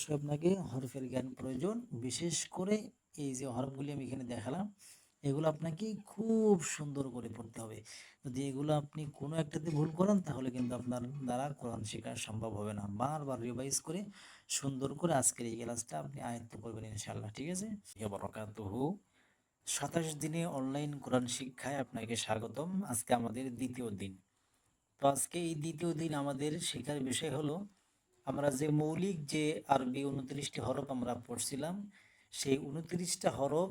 অবশ্যই আপনাকে হরফের জ্ঞান প্রয়োজন। বিশেষ করে এই যে হরফগুলি আমি এখানে দেখালাম, এগুলো আপনাকে খুব সুন্দর করে পড়তে হবে। যদি এগুলো আপনি কোনো একটাতে ভুল করেন তাহলে কিন্তু আপনার দ্বারা কোরআন শেখা সম্ভব হবে না। বারবার রিভাইজ করে সুন্দর করে আজকের এই ক্লাসটা আপনি আয়ত্ত করবেন ইনশাআল্লাহ। ঠিক আছে? বারাকাতুহু। ২৭ দিনে অনলাইন কোরআন শিক্ষায় আপনাকে স্বাগতম। আজকে আমাদের দ্বিতীয় দিন। তো আজকে এই দ্বিতীয় দিন আমাদের শেখার বিষয় হলো, আমরা যে মৌলিক যে আরবি ২৯টি হরফ আমরা পড়ছিলাম, সেই ২৯টা হরফ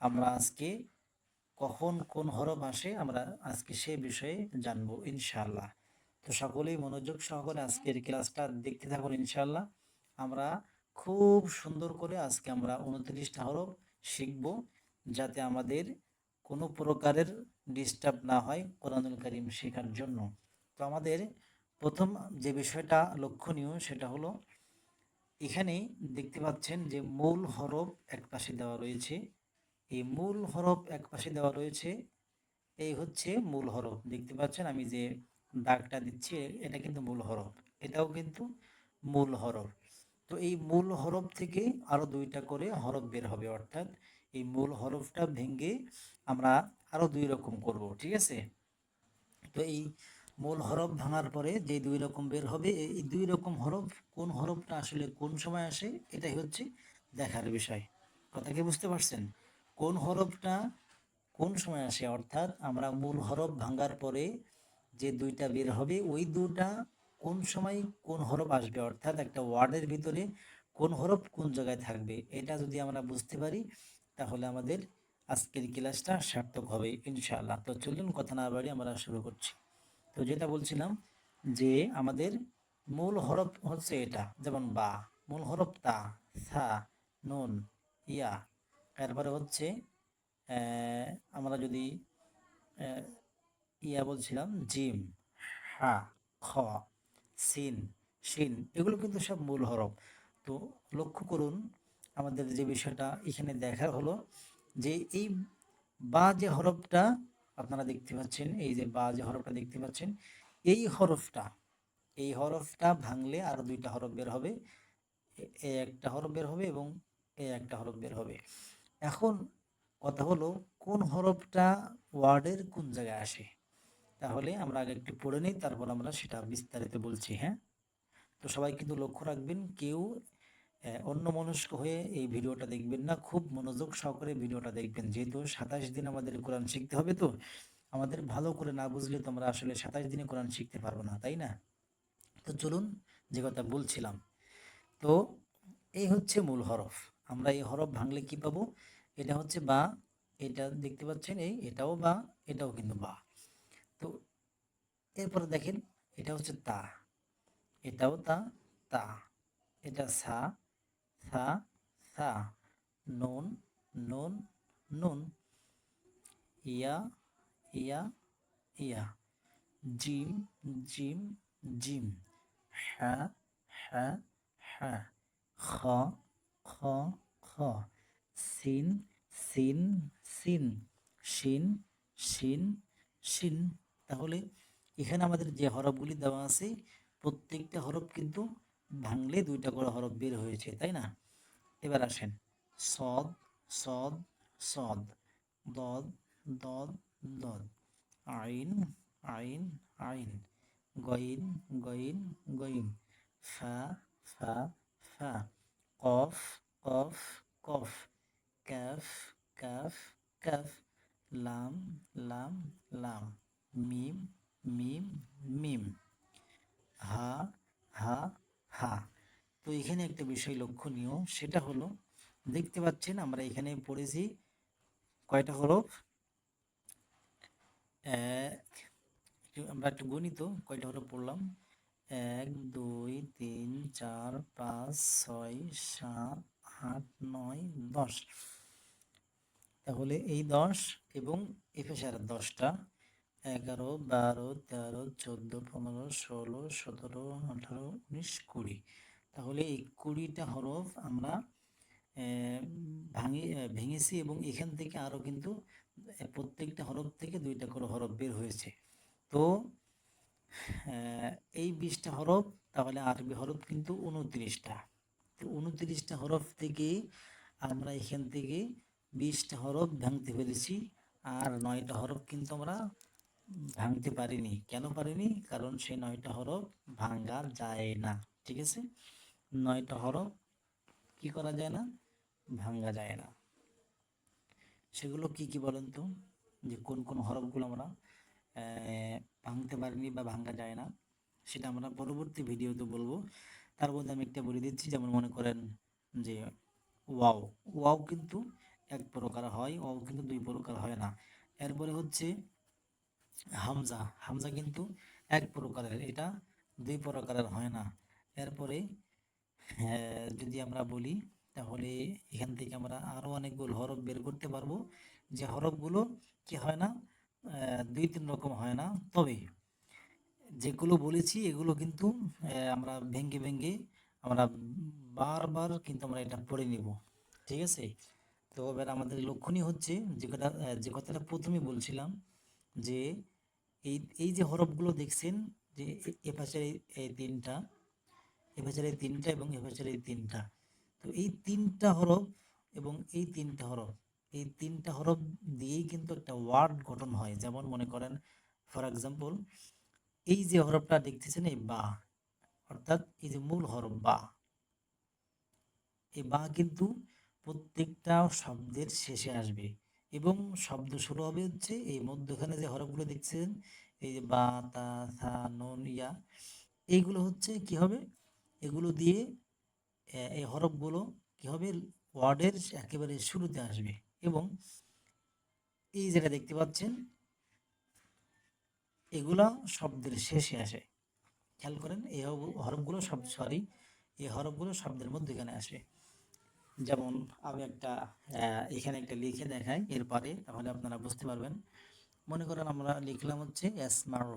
আমরা আজকে কখন কোন হরফ আসে আমরা আজকে সে বিষয়ে জানবো ইনশাআল্লাহ। তো সকলেই মনোযোগ সহকারে আজকের ক্লাসটা দেখতে থাকুন ইনশাআল্লাহ। আমরা খুব সুন্দর করে আজকে আমরা ২৯টা হরফ শিখব, যাতে আমাদের কোনো প্রকারের ডিস্টার্ব না হয় কোরআনুল কারীম শেখার জন্য। তো আমাদের প্রথম যে বিষয়টা লক্ষণীয় সেটা হলো, এখানে দেখতে পাচ্ছেন যে মূল হরফ একপাশে দেওয়া রয়েছে। এই মূল হরফ একপাশে দেওয়া রয়েছে, এই হচ্ছে মূল হরফ। দেখতে পাচ্ছেন আমি যে দাগটা দিচ্ছি, এটা কিন্তু মূল হরফ, এটাও কিন্তু মূল হরফ। তো এই মূল হরফ থেকে আরো দুইটা করে হরফ বের হবে, অর্থাৎ এই মূল হরফটা ভেঙে আমরা আরো দুই রকম করব। ঠিক আছে? তো এই মূল হরফ ভাঙার পরে যে দুই রকম বের হবে, এই দুই রকম হরফ কোন হরফটা আসলে কোন সময় আসে এটাই হচ্ছে দেখার বিষয়। কথা কি বুঝতে পারছেন? কোন হরফটা কোন সময় আসে, অর্থাৎ আমরা মূল হরফ ভাঙার পরে যে দুইটা বের হবে ওই দুটা কোন সময় কোন হরফ আসবে, অর্থাৎ একটা ওয়ার্ডের ভিতরে কোন হরফ কোন জায়গায় থাকবে, এটা যদি আমরা বুঝতে পারি তাহলে আমাদের আজকের ক্লাসটা সার্থক হবে ইনশাআল্লাহ। তো চলুন কথা না বাড়িয়ে আমরা শুরু করছি। তো যেটা বলছিলাম যে আমাদের মূল হরফ হচ্ছে এটা, যেমন বা, মূল হরফ তা, সা, নুন, ইয়া। এরপরে হচ্ছে আমরা যদি আহ, ইয়া বলছিলাম জিম, হা, খ, সিন, শিন, এগুলো কিন্তু সব মূল হরফ। তো লক্ষ্য করুন, আমাদের যে বিষয়টা এখানে দেখার হলো যে এই বা যে হরফটা আপনারা দেখতে পাচ্ছেন, এই যে বা যে হরফটা দেখতে পাচ্ছেন, এই হরফটা এই হরফটা ভাঙলে আরো দুইটা হরফ বের হবে। এ একটা হরফ বের হবে এবং এ একটা হরফ বের হবে। এখন কথা হলো, কোন হরফটা ওয়ার্ডের কোন জায়গায় আসে, তাহলে আমরা আগে একটু পড়ে নিই, তারপর আমরা সেটা বিস্তারিত বলছি। হ্যাঁ? তো সবাই কিন্তু লক্ষ্য রাখবেন, কেউ অন্যমনস্ক হয়ে এই ভিডিওটা দেখবেন না, খুব মনোযোগ সহকারে ভিডিওটা দেখবেন। যেহেতু ২৭ দিন আমাদের কোরআন শিখতে হবে, তো আমাদের ভালো করে না বুঝলে তো আমরা আসলে ২৭ দিনে কোরআন শিখতে পারবো না, তাই না? তো চলুন, যে কথা বলছিলাম, তো এই হচ্ছে মূল হরফ। আমরা এই হরফ ভাঙলে কি পাবো? এটা হচ্ছে বা, এটা দেখতে পাচ্ছেন, এটাও বা, এটাও কিন্তু বা। তো এরপরে দেখেন, এটা হচ্ছে তা, এটাও তা, তা। এটা সা, সা, সা। নুন, নুন, নুন। ইয়া, ইয়া, ইয়া। জিম, জিম, জিম। হ্যাঁ, হ্যাঁ, হ্যাঁ। খ, খ, খ। সিন, সিন, সিন। শিন, শিন, শিন। তাহলে এখানে আমাদের যে হরফগুলি দেওয়া আছে, প্রত্যেকটা হরফ কিন্তু ভাঙলে দুইটা করে হরফ বের হয়েছে, তাই না? এবার আসেন, সদ, সদ, সদ। দদ, দদ, দদ। আইন, আইন, আইন। গইন, গইন, গইন। ফা, ফা, ফা। কফ, কফ, কফ। ক্যাফ, ক্যাফ, ক্যাফ। লাম, লাম, লাম। মিম, মিম, মিম। হা, হা, হা। তো এখানে একটা বিষয় লক্ষণীয়, সেটা হলো, দেখতে পাচ্ছেন আমরা এখানে পড়েছি কয়টা হরফ? আমরা একটু গণিত কয়টা হরফ পড়লাম? ১, ২, ৩, ৪, ৫, ৬, ৭, ৮, ৯, ১০। তাহলে এই ১০ এবং এ পাশে আর ১০টা, ১১, ১২, ১৩, ১৪, ১৫, ১৬, ১৭, ১৮, ১৯, ২০। তাহলে এই ২০টা হরফ আমরা ভেঙেছি, এবং এখান থেকে আরো কিন্তু প্রত্যেকটা হরফ থেকে দুইটা করে হরফ বের হয়েছে। তো এই ২০টা হরফ, তাহলে আরবি হরফ কিন্তু ২৯টা। তো 29টা হরফ থেকে আমরা এখান থেকে 20টা হরফ ভাঙতে পেরেছি, আর 9টা হরফ কিন্তু আমরা ভাঙতে পারিনি। কেন পারিনি? কারণ সেই 9টা হরফ ভাঙা যায় না। ঠিক আছে, 9টা হরফ কি করা যায় না? ভাঙা যায় না। সেগুলো কি কি বলেন তো, যে কোন কোন হরফগুলো আমরা ভাঙতে পারিনি বা ভাঙা যায় না, সেটা আমরা পরবর্তী ভিডিওতে বলবো। তার মধ্যে আমি একটা বলে দিচ্ছি, যেমন মনে করেন যে ওয়াও, ওয়াও কিন্তু এক প্রকার হয়, ওয়াও কিন্তু দুই প্রকার হয় না। এরপরে হচ্ছে হামজা, হামজা কিন্তু এক প্রকারের, এটা দুই প্রকারের হয় না। এরপরে যদি আমরা বলি, তাহলে এখান থেকে আমরা আরো অনেকগুলো হরফ বের করতে পারবো, যে হরফগুলো কি হয় না, দুই তিন রকম হয় না। তবে যেগুলো বলেছি এগুলো কিন্তু আমরা ভেঙ্গে ভেঙ্গে আমরা বারবার কিন্তু আমরা এটা পড়ে নিব। ঠিক আছে, তো এবার আমাদের লক্ষণীয় হচ্ছে যে কথাটা প্রথমে বলছিলাম, যে এই এই যে হরফগুলো দেখছেন, যে এ পাশের এই তিনটা, এ পাশের এই তিনটা এবং এ পাশের এই তিনটা, তো এই তিনটা হরফ এবং এই তিনটা হরফ, এই তিনটা হরফ দিয়েই কিন্তু একটা ওয়ার্ড গঠন হয়। যেমন মনে করেন, ফর এক্সাম্পল, এই যে হরফটা দেখতেছেন, এই বা, অর্থাৎ এই যে মূল হরফ বা, এই বা কিন্তু প্রত্যেকটা শব্দের শেষে আসবে, এবং শব্দ শুরু হবে হচ্ছে এই মধ্যখানে যে হরফগুলো দেখছেন, এই যে বা, তা, থা, নুন, ইয়া, এইগুলো হচ্ছে কি হবে, এগুলো দিয়ে এই হরফগুলো কি হবে, ওয়ার্ডের একেবারে শুরুতে আসবে। এবং এই যেটা দেখতে পাচ্ছেন, এগুলা শব্দের শেষে আসে। খেয়াল করেন, এই হরফগুলো শব্দ, সরি, এই হরফগুলো শব্দের মধ্যখানে আসে। যেমন আমি একটা এখানে একটা লিখে দেখাই এরপরে, তাহলে আপনারা বুঝতে পারবেন। মনে করেন আমরা লিখলাম হচ্ছে ইয়াসমাউ,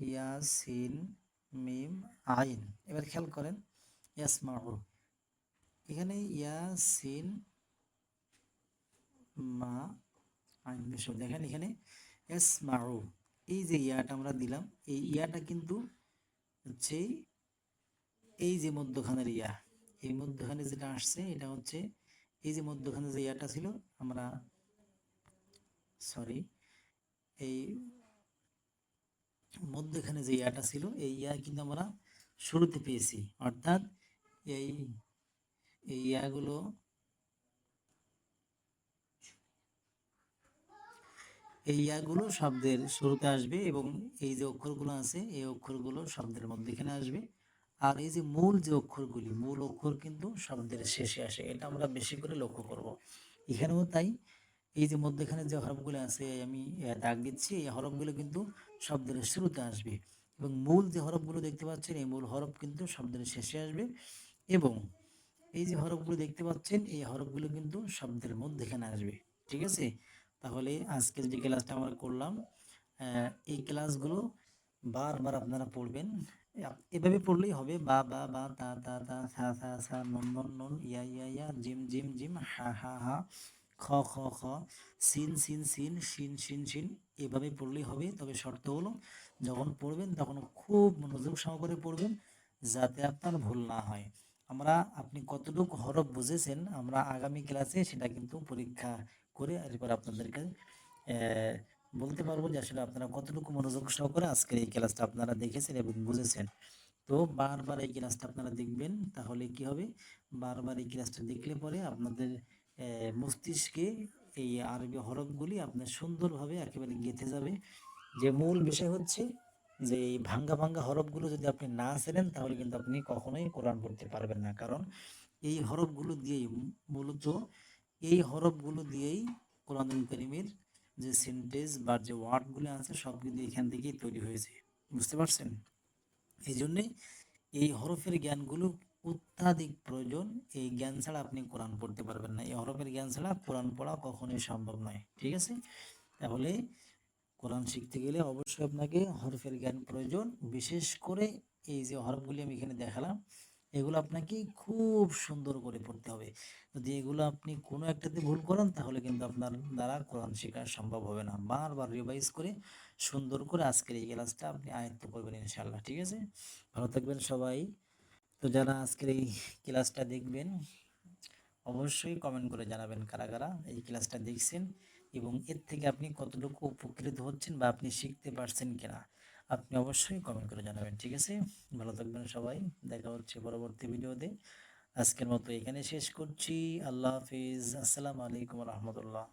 ইয়াসিন, মিম, আইন। এবার খেয়াল করেন, ইয়াসমাউ, এখানে ইয়াসিন, মা, আইন, বিষয় দেখেন এখানে ইয়াসমাউ, এই যে ইয়াটা আমরা দিলাম, এই ইয়াটা কিন্তু হচ্ছে এই যে মধ্যখানের ইয়া, এই মধ্যখানে যেটা আসছে এটা হচ্ছে এই যে মধ্যখানে যে ইয়াটা ছিল, আমরা সরি, এই মধ্যখানে যে ইয়াটা ছিল, এই ইয়া কিন্তু আমরা শুরুতে পেয়েছি, অর্থাৎ এই এই ইয়াগুলো, এই ইয়াগুলো শব্দের শুরুতে আসবে, এবং এই যে অক্ষরগুলো আছে এই অক্ষরগুলো শব্দের মধ্যখানে আসবে। আর এই যে মূল যে অক্ষরগুলি, মূল অক্ষর কিন্তু শব্দের শেষে আসে, এটা আমরা বেশি করে লক্ষ্য করব। এখানেও তাই, এই যে মধ্যখানে যে হরফগুলো আছে আমি দাগ দিচ্ছি, এই হরফগুলো কিন্তু শব্দের শুরুতে আসবে, এবং মূল যে হরফগুলো দেখতে পাচ্ছেন এই মূল হরফ কিন্তু শব্দের শেষে আসবে। এবং এই যে হরফগুলো দেখতে পাচ্ছেন এই হরফগুলো কিন্তু শব্দের মধ্যখানে আসবে। ঠিক আছে, তাহলে আজকের যে ক্লাসটা আমরা করলাম, এই ক্লাসগুলো বারবার আপনারা পড়বেন। এভাবে পড়লেই হবে, বা বা বা, তা তা তা, থা থা থা, নুন নুন নুন, ইয়া ইয়া ইয়া, জিম জিম জিম, হা হা হা, খ খ খ, সিন সিন সিন, শিন শিন শিন, এভাবে পড়লেই হবে। তবে শর্ত হলো, যখন পড়বেন তখন খুব মনোযোগ সহকারে পড়বেন, যাতে আপনার ভুল না হয়। আপনি কতটুকু হরফ বুঝেছেন আমরা আগামী ক্লাসে সেটা কিন্তু পরীক্ষা করে এরপর আপনাদেরকে বলতে পারবো যে আসলে আপনারা কতটুকু মনোযোগ সহকারে আজকের এই ক্লাসটা আপনারা দেখেছেন এবং বুঝেছেন। তো বারবার এই ক্লাসটা আপনারা দেখবেন, তাহলে কি হবে, বারবার এই ক্লাসটা দেখলে পরে আপনাদের মস্তিষ্কে এই আরবি হরফগুলি আপনার সুন্দরভাবে একেবারে গেঁথে যাবে। যে মূল বিষয় হচ্ছে যে এই ভাঙ্গা ভাঙ্গা হরফগুলো যদি আপনি না চেনেন, তাহলে কিন্তু আপনি কখনোই কোরআন পড়তে পারবেন না। কারণ এই হরফগুলো দিয়েই মূলত, এই হরফগুলো দিয়েই কোরআনুল কারীমের যে সেন্টেন্স বা যে ওয়ার্ডগুলো আছে সব কিন্তু এখান থেকেই তৈরি হয়েছে। বুঝতে পারছেন? এই জন্যে এই হরফের জ্ঞানগুলো অত্যাধিক প্রয়োজন। এই জ্ঞান ছাড়া আপনি কোরআন পড়তে পারবেন না। এই হরফের জ্ঞান ছাড়া কোরআন পড়া কখনোই সম্ভব নয়। ঠিক আছে, তাহলে কোরআন শিখতে গেলে অবশ্যই আপনাকে হরফের জ্ঞান প্রয়োজন। বিশেষ করে এই যে হরফগুলি আমি এখানে দেখালাম, এগুলো আপনাকে খুব সুন্দর করে পড়তে হবে। যদি এগুলো আপনি কোনো একটাতে ভুল করেন, তাহলে কিন্তু আপনার দ্বারা কোরআন শেখা সম্ভব হবে না। বারবার রিভাইজ করে সুন্দর করে আজকের এই ক্লাসটা আপনি আয়ত্ত করবেন ইনশাআল্লাহ। ঠিক আছে, ভালো থাকবেন সবাই। তো যারা আজকের এই ক্লাসটা দেখবেন অবশ্যই কমেন্ট করে জানাবেন কারা কারা এই ক্লাসটা দেখছেন এবং এর থেকে আপনি কতটুকু উপকৃত হচ্ছেন বা আপনি শিখতে পারছেন কিনা আপনি অবশ্যই কমেন্ট করে জানাবেন। ঠিক আছে, ভালো থাকবেন সবাই, দেখা হচ্ছে পরবর্তী ভিডিওতে। আজকের মতো এখানে শেষ করছি। আল্লাহ হাফিজ, আসসালামু আলাইকুম রহমতুল্লাহ।